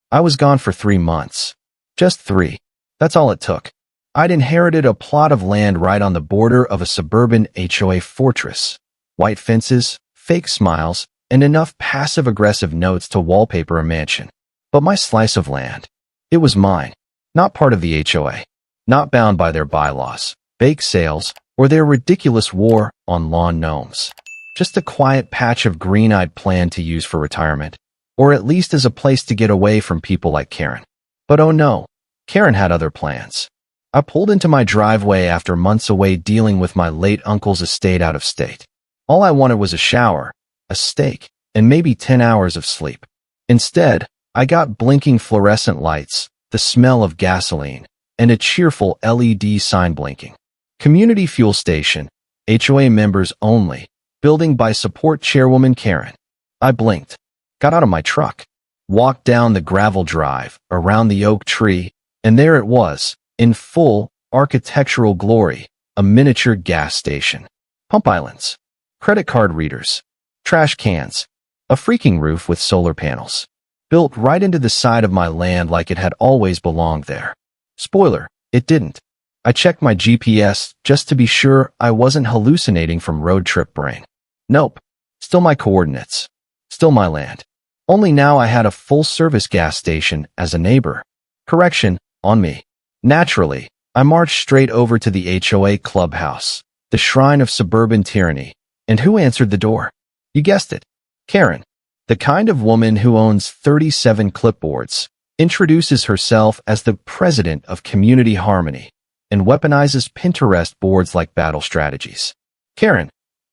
I was gone for 3 months. Just 3. That's all it took. I'd inherited a plot of land right on the border of a suburban HOA fortress. White fences, fake smiles, and enough passive-aggressive notes to wallpaper a mansion. But my slice of land, it was mine, not part of the HOA, not bound by their bylaws, bake sales, or their ridiculous war on lawn gnomes. Just a quiet patch of green I'd planned to use for retirement, or at least as a place to get away from people like Karen. But oh no, Karen had other plans. I pulled into my driveway after months away dealing with my late uncle's estate out of state. All I wanted was a shower, a steak, and maybe 10 hours of sleep. Instead, I got blinking fluorescent lights, the smell of gasoline, and a cheerful LED sign blinking. Community fuel station, HOA members only, building by support chairwoman Karen. I blinked, got out of my truck, walked down the gravel drive, around the oak tree, and there it was, in full architectural glory, a miniature gas station. Pump islands, credit card readers, trash cans, a freaking roof with solar panels. Built right into the side of my land like it had always belonged there. Spoiler, it didn't. I checked my GPS just to be sure I wasn't hallucinating from road trip brain. Nope. Still my coordinates. Still my land. Only now I had a full-service gas station as a neighbor. Correction, on me. Naturally, I marched straight over to the HOA clubhouse, the shrine of suburban tyranny. And who answered the door? You guessed it. Karen, the kind of woman who owns 37 clipboards, introduces herself as the president of Community Harmony, and weaponizes Pinterest boards like battle strategies. Karen,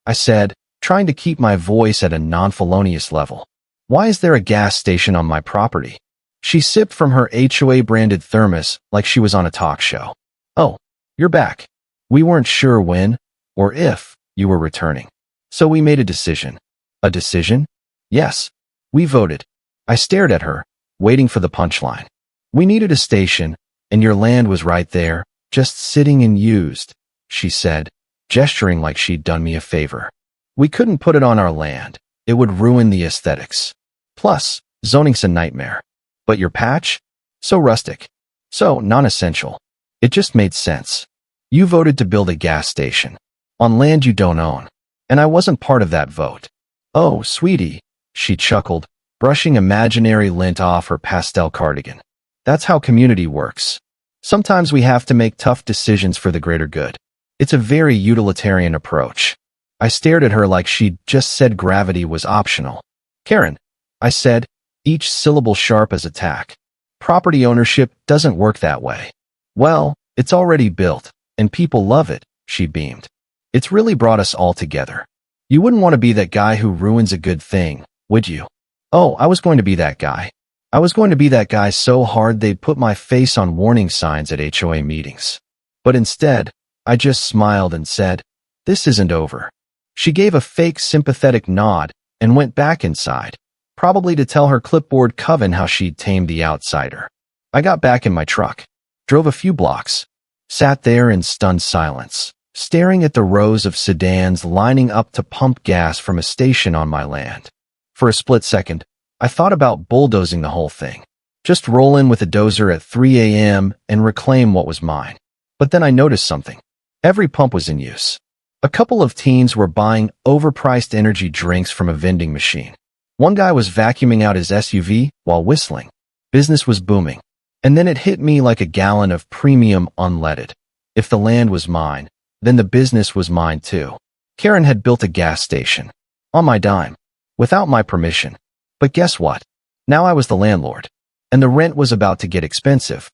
I said, trying to keep my voice at a non-felonious level. Why is there a gas station on my property? She sipped from her HOA-branded thermos like she was on a talk show. Oh, you're back. We weren't sure when, or if, you were returning. So we made a decision. A decision? Yes. We voted. I stared at her, waiting for the punchline. We needed a station, and your land was right there, just sitting unused, she said, gesturing like she'd done me a favor. We couldn't put it on our land. It would ruin the aesthetics. Plus, zoning's a nightmare. But your patch? So rustic. So non-essential. It just made sense. You voted to build a gas station on land you don't own. And I wasn't part of that vote. Oh, sweetie, she chuckled, brushing imaginary lint off her pastel cardigan. That's how community works. Sometimes we have to make tough decisions for the greater good. It's a very utilitarian approach. I stared at her like she'd just said gravity was optional. Karen, I said, each syllable sharp as a tack. Property ownership doesn't work that way. Well, it's already built, and people love it, she beamed. It's really brought us all together. You wouldn't want to be that guy who ruins a good thing, would you? Oh, I was going to be that guy. I was going to be that guy so hard they'd put my face on warning signs at HOA meetings. But instead, I just smiled and said, this isn't over. She gave a fake sympathetic nod and went back inside, probably to tell her clipboard coven how she'd tamed the outsider. I got back in my truck, drove a few blocks, sat there in stunned silence, staring at the rows of sedans lining up to pump gas from a station on my land. For a split second, I thought about bulldozing the whole thing. Just roll in with a dozer at 3 a.m. and reclaim what was mine. But then I noticed something. Every pump was in use. A couple of teens were buying overpriced energy drinks from a vending machine. One guy was vacuuming out his SUV while whistling. Business was booming. And then it hit me like a gallon of premium unleaded. If the land was mine, then the business was mine too. Karen had built a gas station. On my dime. Without my permission. But guess what? Now I was the landlord. And the rent was about to get expensive.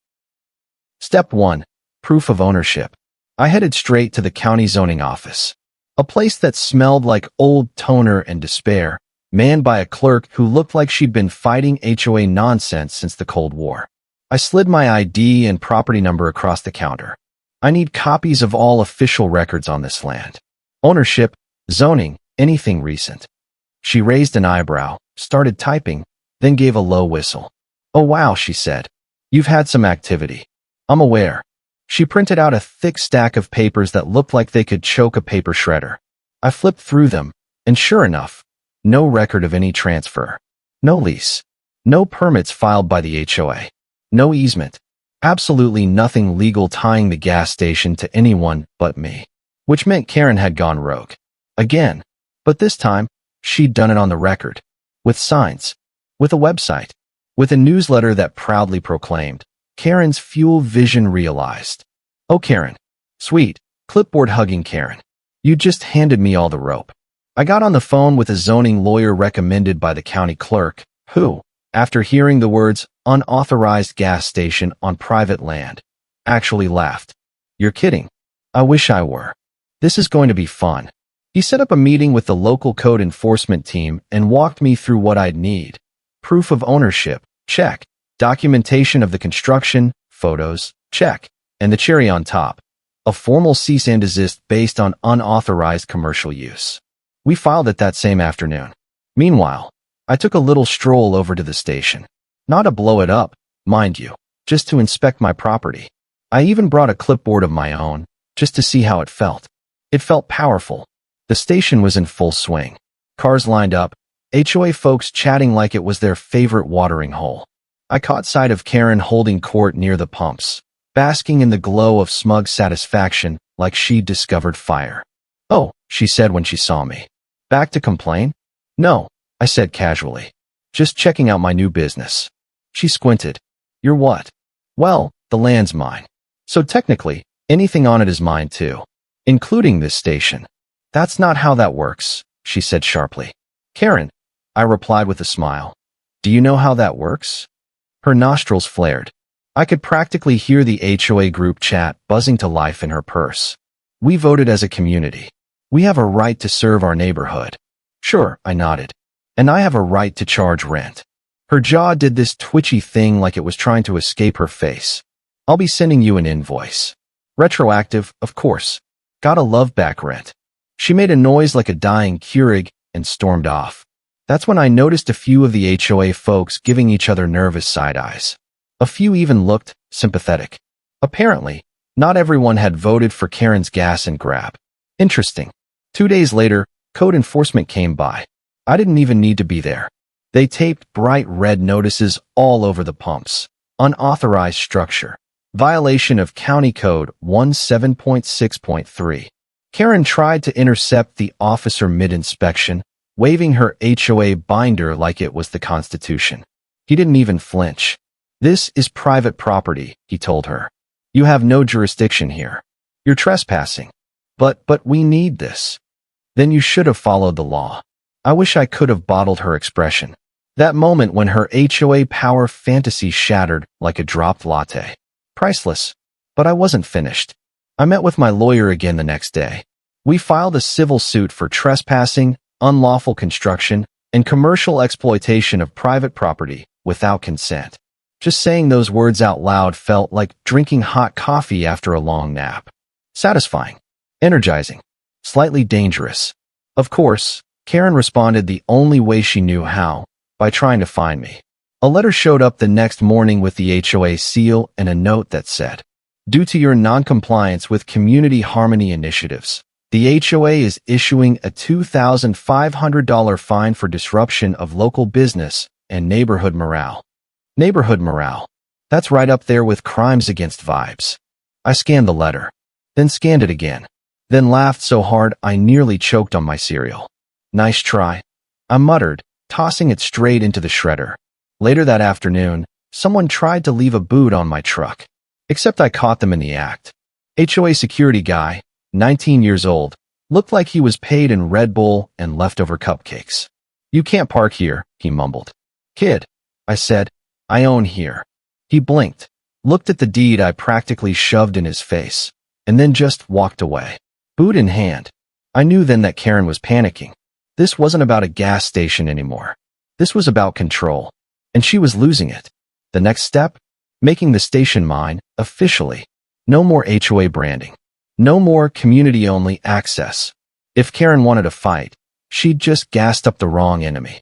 Step 1. Proof of ownership. I headed straight to the county zoning office. A place that smelled like old toner and despair, manned by a clerk who looked like she'd been fighting HOA nonsense since the Cold War. I slid my ID and property number across the counter. I need copies of all official records on this land. Ownership, zoning, anything recent. She raised an eyebrow, started typing, then gave a low whistle. Oh wow, she said. You've had some activity. I'm aware. She printed out a thick stack of papers that looked like they could choke a paper shredder. I flipped through them, and sure enough, no record of any transfer. No lease. No permits filed by the HOA. No easement. Absolutely nothing legal tying the gas station to anyone but me. Which meant Karen had gone rogue. Again. But this time, she'd done it on the record. With signs. With a website. With a newsletter that proudly proclaimed, Karen's fuel vision realized. Oh, Karen. Sweet, clipboard-hugging Karen. You just handed me all the rope. I got on the phone with a zoning lawyer recommended by the county clerk, who, after hearing the words, unauthorized gas station on private land, actually laughed. You're kidding. I wish I were. This is going to be fun. He set up a meeting with the local code enforcement team and walked me through what I'd need. Proof of ownership, check. Documentation of the construction, photos, check. And the cherry on top, a formal cease and desist based on unauthorized commercial use. We filed it that same afternoon. Meanwhile, I took a little stroll over to the station. Not to blow it up, mind you, just to inspect my property. I even brought a clipboard of my own, just to see how it felt. It felt powerful. The station was in full swing. Cars lined up, HOA folks chatting like it was their favorite watering hole. I caught sight of Karen holding court near the pumps, basking in the glow of smug satisfaction like she'd discovered fire. Oh, she said when she saw me. Back to complain? No, I said casually. Just checking out my new business. She squinted. You're what? Well, the land's mine. So technically, anything on it is mine too. Including this station. That's not how that works, she said sharply. Karen, I replied with a smile. Do you know how that works? Her nostrils flared. I could practically hear the HOA group chat buzzing to life in her purse. We voted as a community. We have a right to serve our neighborhood. Sure, I nodded. And I have a right to charge rent. Her jaw did this twitchy thing like it was trying to escape her face. I'll be sending you an invoice. Retroactive, of course. Gotta love back rent. She made a noise like a dying Keurig and stormed off. That's when I noticed a few of the HOA folks giving each other nervous side eyes. A few even looked sympathetic. Apparently, not everyone had voted for Karen's gas and grab. Interesting. 2 days later, code enforcement came by. I didn't even need to be there. They taped bright red notices all over the pumps. Unauthorized structure. Violation of County Code 17.6.3. Karen tried to intercept the officer mid-inspection, waving her HOA binder like it was the Constitution. He didn't even flinch. This is private property, he told her. You have no jurisdiction here. You're trespassing. But we need this. Then you should have followed the law. I wish I could have bottled her expression. That moment when her HOA power fantasy shattered like a dropped latte. Priceless. But I wasn't finished. I met with my lawyer again the next day. We filed a civil suit for trespassing, unlawful construction, and commercial exploitation of private property without consent. Just saying those words out loud felt like drinking hot coffee after a long nap. Satisfying. Energizing. Slightly dangerous. Of course, Karen responded the only way she knew how, by trying to find me. A letter showed up the next morning with the HOA seal and a note that said, due to your noncompliance with community harmony initiatives, the HOA is issuing a $2,500 fine for disruption of local business and neighborhood morale. Neighborhood morale. That's right up there with crimes against vibes. I scanned the letter, then scanned it again, then laughed so hard I nearly choked on my cereal. Nice try, I muttered, tossing it straight into the shredder. Later that afternoon, someone tried to leave a boot on my truck. Except I caught them in the act. HOA security guy, 19 years old, looked like he was paid in Red Bull and leftover cupcakes. You can't park here, he mumbled. Kid, I said, I own here. He blinked, looked at the deed I practically shoved in his face, and then just walked away. Boot in hand. I knew then that Karen was panicking. This wasn't about a gas station anymore. This was about control. And she was losing it. The next step? Making the station mine, officially. No more HOA branding. No more community-only access. If Karen wanted a fight, she'd just gassed up the wrong enemy.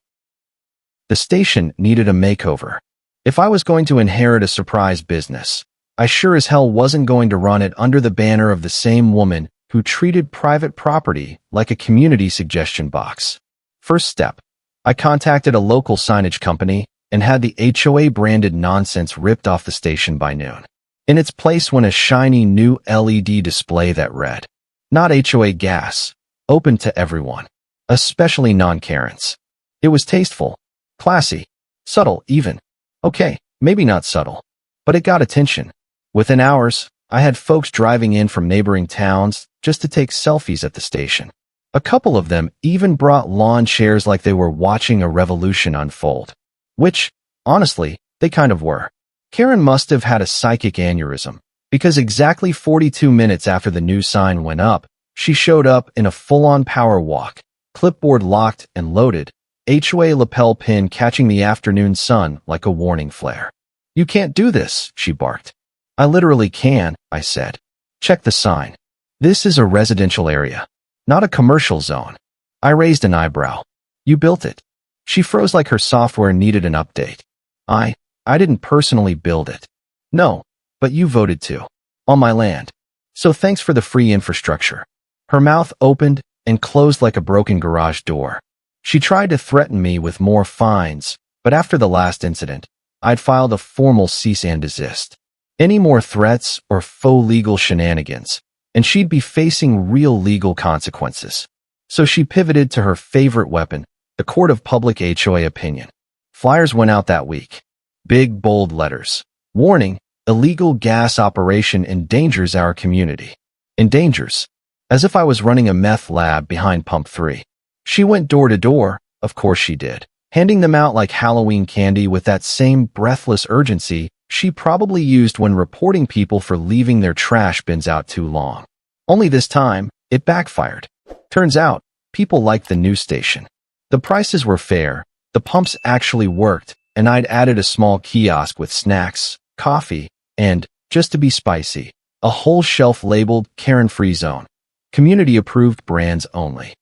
The station needed a makeover. If I was going to inherit a surprise business, I sure as hell wasn't going to run it under the banner of the same woman who treated private property like a community suggestion box. First step. I contacted a local signage company, and had the HOA-branded nonsense ripped off the station by noon. In its place went a shiny new LED display that read, "Not HOA gas, open to everyone, especially non-Karens." It was tasteful, classy, subtle even. Okay, maybe not subtle, but it got attention. Within hours, I had folks driving in from neighboring towns just to take selfies at the station. A couple of them even brought lawn chairs like they were watching a revolution unfold. Which, honestly, they kind of were. Karen must have had a psychic aneurysm, because exactly 42 minutes after the new sign went up, she showed up in a full-on power walk, clipboard locked and loaded, HOA lapel pin catching the afternoon sun like a warning flare. "You can't do this," she barked. "I literally can," I said. "Check the sign. This is a residential area, not a commercial zone." I raised an eyebrow. "You built it." She froze like her software needed an update. I didn't personally build it. "No, but you voted to. On my land. So thanks for the free infrastructure." Her mouth opened and closed like a broken garage door. She tried to threaten me with more fines, but after the last incident, I'd filed a formal cease and desist. Any more threats or faux legal shenanigans, and she'd be facing real legal consequences. So she pivoted to her favorite weapon, the court of public HOA opinion. Flyers went out that week. Big, bold letters. Warning, illegal gas operation endangers our community. Endangers. As if I was running a meth lab behind pump 3. She went door to door, of course she did, handing them out like Halloween candy with that same breathless urgency she probably used when reporting people for leaving their trash bins out too long. Only this time, it backfired. Turns out, people liked the news station. The prices were fair, the pumps actually worked, and I'd added a small kiosk with snacks, coffee, and, just to be spicy, a whole shelf labeled Karen-free zone. Community-approved brands only.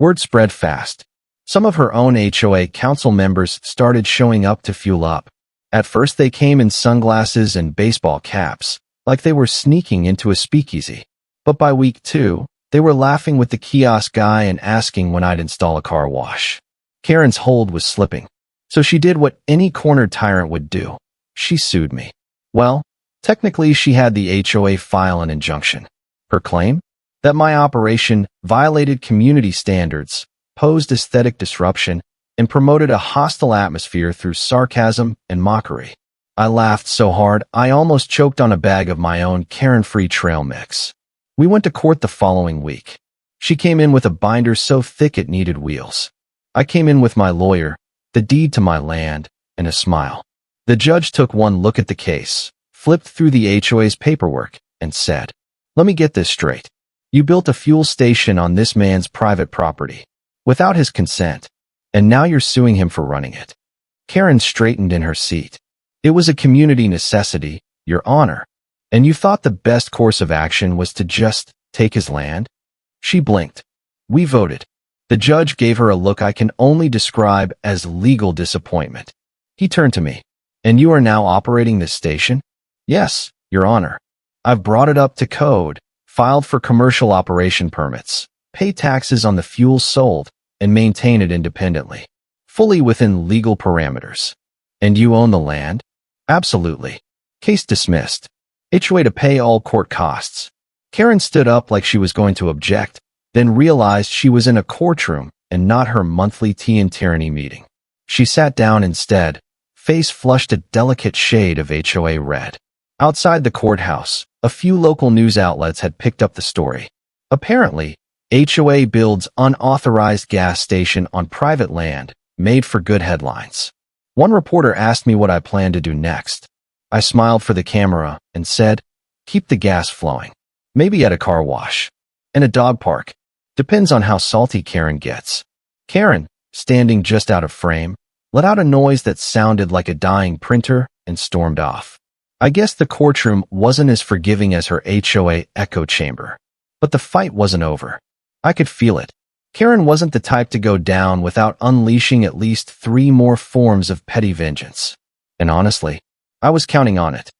Word spread fast. Some of her own HOA council members started showing up to fuel up. At first they came in sunglasses and baseball caps, like they were sneaking into a speakeasy. But by week 2, they were laughing with the kiosk guy and asking when I'd install a car wash. Karen's hold was slipping. So she did what any cornered tyrant would do. She sued me. Well, technically she had the HOA file an injunction. Her claim? That my operation violated community standards, posed aesthetic disruption, and promoted a hostile atmosphere through sarcasm and mockery. I laughed so hard I almost choked on a bag of my own Karen-free trail mix. We went to court the following week. She came in with a binder so thick it needed wheels. I came in with my lawyer, the deed to my land, and a smile. The judge took one look at the case, flipped through the HOA's paperwork, and said, "Let me get this straight. You built a fuel station on this man's private property, without his consent, and now you're suing him for running it." Karen straightened in her seat. "It was a community necessity, Your Honor, and you thought the best course of action was to just take his land?" She blinked. We voted. The judge gave her a look I can only describe as legal disappointment. He turned to me. "And you are now operating this station?" "Yes, Your Honor. I've brought it up to code, filed for commercial operation permits, pay taxes on the fuel sold, and maintain it independently, fully within legal parameters." "And you own the land?" "Absolutely." Case dismissed. HOA to pay all court costs. Karen stood up like she was going to object, then realized she was in a courtroom and not her monthly tea and tyranny meeting. She sat down instead, face flushed a delicate shade of HOA red. Outside the courthouse, a few local news outlets had picked up the story. Apparently, HOA builds unauthorized gas station on private land, made for good headlines. One reporter asked me what I planned to do next. I smiled for the camera and said, "Keep the gas flowing. Maybe at a car wash. And a dog park. Depends on how salty Karen gets." Karen, standing just out of frame, let out a noise that sounded like a dying printer and stormed off. I guess the courtroom wasn't as forgiving as her HOA echo chamber. But the fight wasn't over. I could feel it. Karen wasn't the type to go down without unleashing at least 3 more forms of petty vengeance. And honestly, I was counting on it.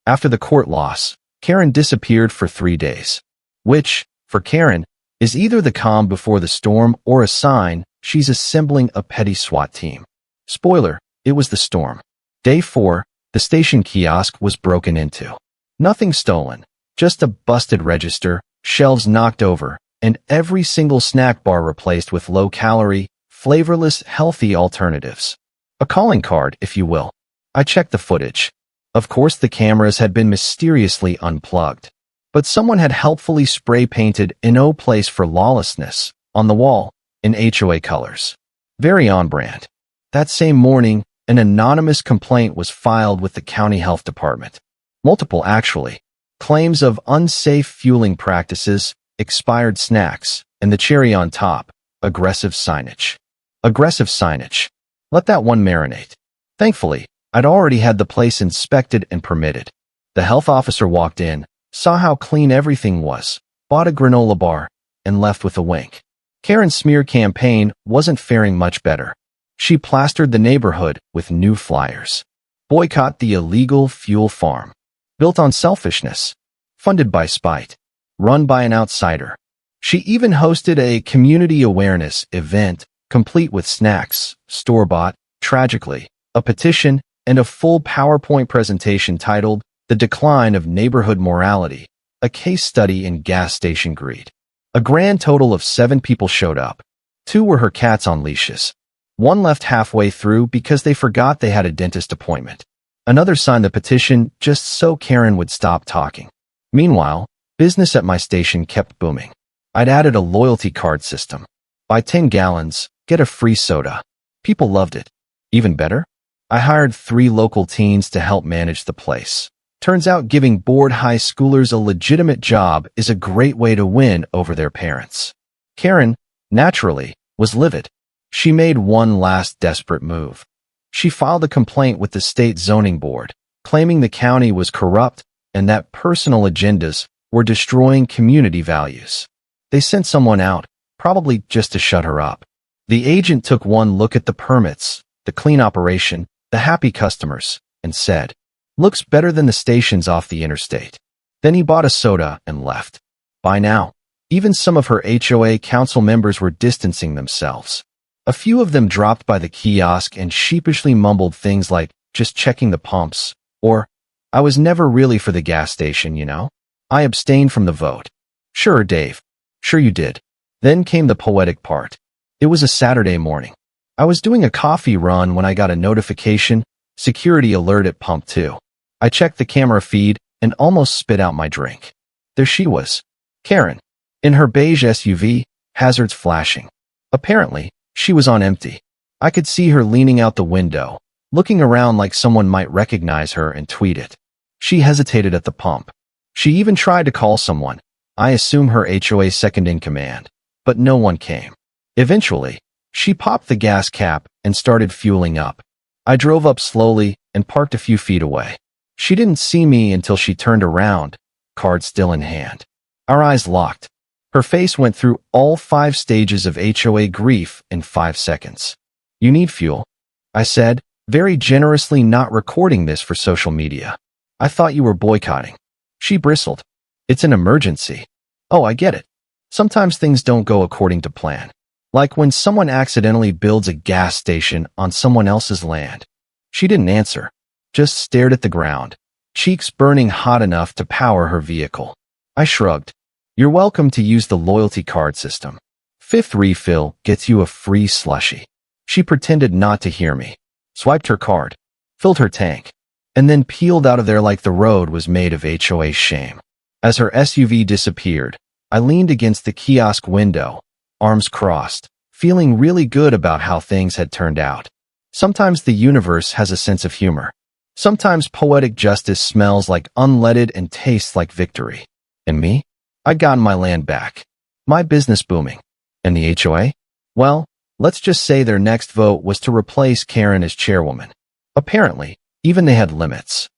After the court loss, Karen disappeared for 3 days. Which, for Karen, is either the calm before the storm or a sign she's assembling a petty SWAT team. Spoiler, It was the storm. Day 4, the station kiosk was broken into. Nothing stolen, just a busted register, shelves knocked over, and every single snack bar replaced with low-calorie, flavorless, healthy alternatives. A calling card, if you will. I checked the footage. Of course, the cameras had been mysteriously unplugged. But someone had helpfully spray-painted "No place for lawlessness" on the wall in HOA colors. Very on-brand. That same morning, an anonymous complaint was filed with the county health department. Multiple, actually. Claims of unsafe fueling practices, expired snacks, and the cherry on top, aggressive signage. Aggressive signage. Let that one marinate. Thankfully, I'd already had the place inspected and permitted. The health officer walked in, saw how clean everything was, bought a granola bar, and left with a wink. Karen's smear campaign wasn't faring much better. She plastered the neighborhood with new flyers. Boycott the illegal fuel farm. Built on selfishness. Funded by spite. Run by an outsider. She even hosted a community awareness event, complete with snacks, store-bought, tragically, a petition, and a full PowerPoint presentation titled "The Decline of Neighborhood Morality, a Case Study in Gas Station Greed." A grand total of 7 people showed up. 2 were her cats on leashes. 1 left halfway through because they forgot they had a dentist appointment. Another signed the petition just so Karen would stop talking. Meanwhile, business at my station kept booming. I'd added a loyalty card system. Buy 10 gallons, get a free soda. People loved it. Even better? I hired 3 local teens to help manage the place. Turns out giving bored high schoolers a legitimate job is a great way to win over their parents. Karen, naturally, was livid. She made one last desperate move. She filed a complaint with the state zoning board, claiming the county was corrupt and that personal agendas were destroying community values. They sent someone out, probably just to shut her up. The agent took one look at the permits, the clean operation, the happy customers, and said, "Looks better than the stations off the interstate." Then he bought a soda and left. By now, even some of her HOA council members were distancing themselves. A few of them dropped by the kiosk and sheepishly mumbled things like, "Just checking the pumps," or, "I was never really for the gas station, you know." I abstained from the vote. "Sure, Dave. Sure you did." Then came the poetic part. It was a Saturday morning. I was doing a coffee run when I got a notification, "Security alert at pump 2. I checked the camera feed and almost spit out my drink. There she was. Karen. In her beige SUV, hazards flashing. Apparently, she was on empty. I could see her leaning out the window, looking around like someone might recognize her and tweet it. She hesitated at the pump. She even tried to call someone, I assume her HOA second-in-command, but no one came. Eventually, she popped the gas cap and started fueling up. I drove up slowly and parked a few feet away. She didn't see me until she turned around, card still in hand. Our eyes locked. Her face went through all 5 stages of HOA grief in 5 seconds. "You need fuel," I said, very generously not recording this for social media. "I thought you were boycotting." She bristled. "It's an emergency." "Oh, I get it. Sometimes things don't go according to plan. Like when someone accidentally builds a gas station on someone else's land." She didn't answer, just stared at the ground, cheeks burning hot enough to power her vehicle. I shrugged. "You're welcome to use the loyalty card system. 5th refill gets you a free slushie." She pretended not to hear me, swiped her card, filled her tank, and then peeled out of there like the road was made of HOA shame. As her SUV disappeared, I leaned against the kiosk window, arms crossed, feeling really good about how things had turned out. Sometimes the universe has a sense of humor. Sometimes poetic justice smells like unleaded and tastes like victory. And me? I'd gotten my land back. My business booming. And the HOA? Well, let's just say their next vote was to replace Karen as chairwoman. Apparently, even they had limits.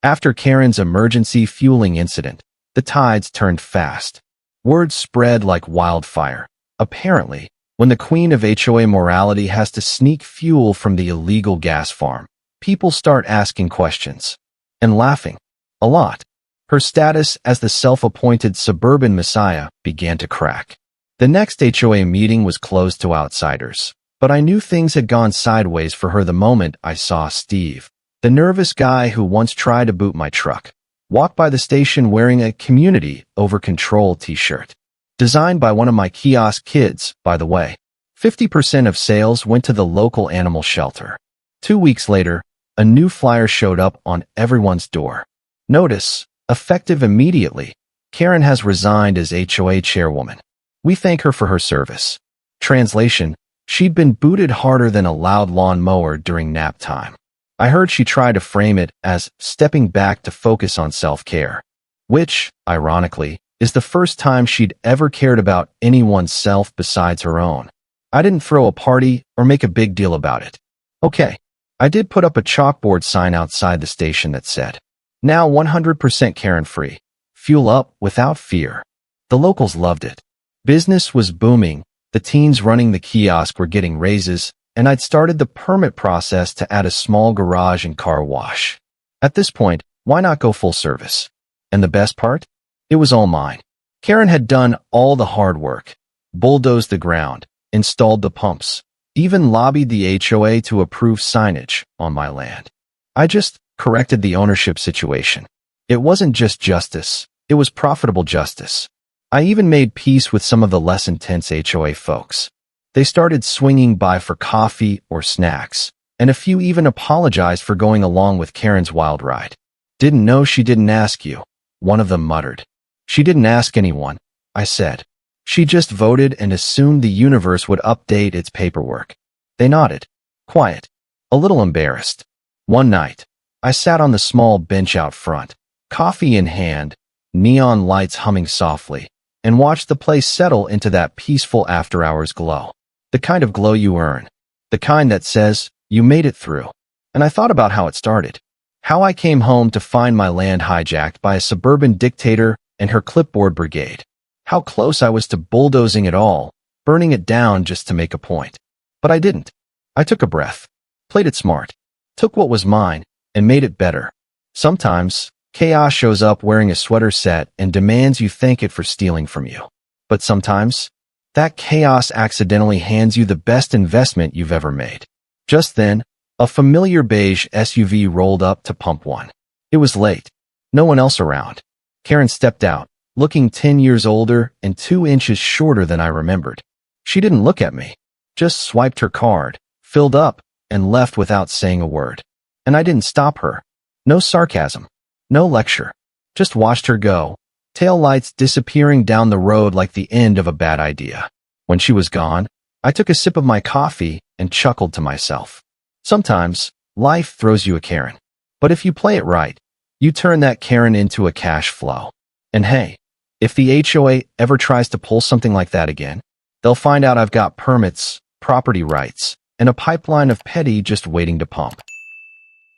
After Karen's emergency fueling incident, the tides turned fast. Word spread like wildfire. Apparently, when the queen of HOA morality has to sneak fuel from the illegal gas farm, people start asking questions. And laughing. A lot. Her status as the self-appointed suburban messiah began to crack. The next HOA meeting was closed to outsiders. But I knew things had gone sideways for her the moment I saw Steve, the nervous guy who once tried to boot my truck, walk by the station wearing a Community Over Control t-shirt. Designed by one of my kiosk kids, by the way. 50% of sales went to the local animal shelter. 2 weeks later, a new flyer showed up on everyone's door. Notice, effective immediately, Karen has resigned as HOA chairwoman. We thank her for her service. Translation, she'd been booted harder than a loud lawn mower during nap time. I heard she tried to frame it as stepping back to focus on self-care, which, ironically, is the first time she'd ever cared about anyone's self besides her own. I didn't throw a party or make a big deal about it. Okay, I did put up a chalkboard sign outside the station that said, "Now 100% Karen-free. Fuel up without fear." The locals loved it. Business was booming, the teens running the kiosk were getting raises, and I'd started the permit process to add a small garage and car wash. At this point, why not go full service? And the best part? It was all mine. Karen had done all the hard work, bulldozed the ground, installed the pumps, even lobbied the HOA to approve signage on my land. I just corrected the ownership situation. It wasn't just justice, it was profitable justice. I even made peace with some of the less intense HOA folks. They started swinging by for coffee or snacks, and a few even apologized for going along with Karen's wild ride. "Didn't know she didn't ask you," one of them muttered. "She didn't ask anyone," I said. "She just voted and assumed the universe would update its paperwork." They nodded, quiet, a little embarrassed. One night, I sat on the small bench out front, coffee in hand, neon lights humming softly, and watched the place settle into that peaceful after-hours glow. The kind of glow you earn. The kind that says, you made it through. And I thought about how it started. How I came home to find my land hijacked by a suburban dictator and her clipboard brigade. How close I was to bulldozing it all, burning it down just to make a point. But I didn't. I took a breath, played it smart, took what was mine, and made it better. Sometimes, chaos shows up wearing a sweater set and demands you thank it for stealing from you. But sometimes, that chaos accidentally hands you the best investment you've ever made. Just then, a familiar beige SUV rolled up to pump one. It was late. No one else around. Karen stepped out, looking 10 years older and 2 inches shorter than I remembered. She didn't look at me, just swiped her card, filled up, and left without saying a word. And I didn't stop her. No sarcasm. No lecture. Just watched her go, taillights disappearing down the road like the end of a bad idea. When she was gone, I took a sip of my coffee and chuckled to myself. Sometimes, life throws you a Karen. But if you play it right, you turn that Karen into a cash flow. And hey, if the HOA ever tries to pull something like that again, they'll find out I've got permits, property rights, and a pipeline of petty just waiting to pump.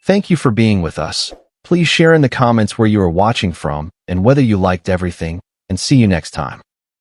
Thank you for being with us. Please share in the comments where you are watching from and whether you liked everything, and see you next time.